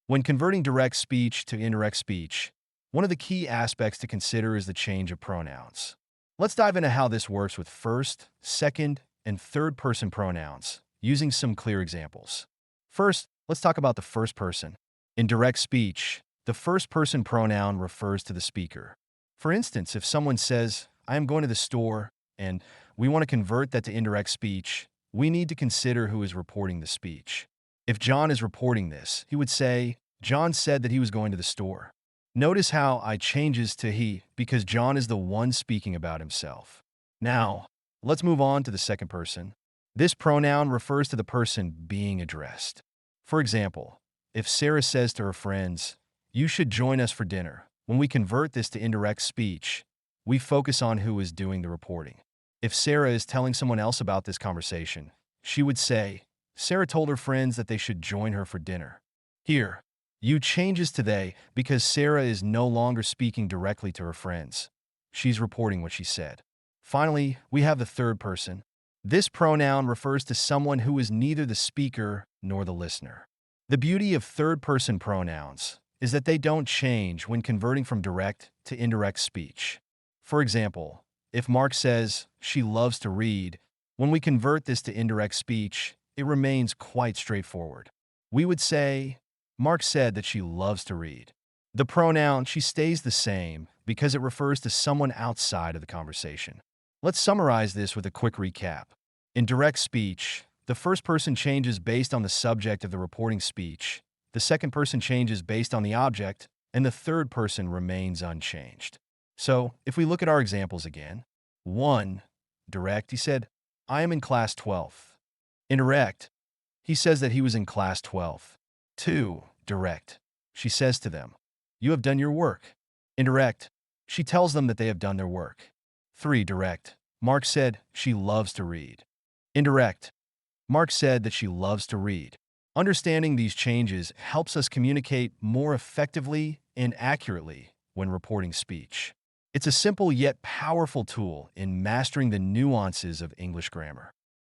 When converting direct speech to indirect speech, one of the key aspects to consider is the change of pronouns. Let's dive into how this works with first, second, and third-person pronouns, using some clear examples. First, let's talk about the first person. In direct speech, the first-person pronoun refers to the speaker. For instance, if someone says, "I am going to the store," and we want to convert that to indirect speech, we need to consider who is reporting the speech. If John is reporting this, he would say, "John said that he was going to the store." Notice how I changes to he because John is the one speaking about himself. Now, let's move on to the second person. This pronoun refers to the person being addressed. For example, if Sarah says to her friends, "You should join us for dinner," when we convert this to indirect speech, we focus on who is doing the reporting. If Sarah is telling someone else about this conversation, she would say, "Sarah told her friends that they should join her for dinner." Here, you changes to they because Sarah is no longer speaking directly to her friends. She's reporting what she said. Finally, we have the third person. This pronoun refers to someone who is neither the speaker nor the listener. The beauty of third-person pronouns is that they don't change when converting from direct to indirect speech. For example, if Mark says, "She loves to read," when we convert this to indirect speech, it remains quite straightforward. We would say, "Mark said that she loves to read." The pronoun she stays the same because it refers to someone outside of the conversation. Let's summarize this with a quick recap. In direct speech, the first person changes based on the subject of the reporting speech, the second person changes based on the object, and the third person remains unchanged. So, if we look at our examples again, 1. Direct, he said, "I am in class 12th." Indirect, he says that he was in class 12th. 2. Direct, she says to them, "You have done your work." Indirect, she tells them that they have done their work. 3. Direct, Mark said she loves to read. Indirect, Mark said that she loves to read. Understanding these changes helps us communicate more effectively and accurately when reporting speech. It's a simple yet powerful tool in mastering the nuances of English grammar.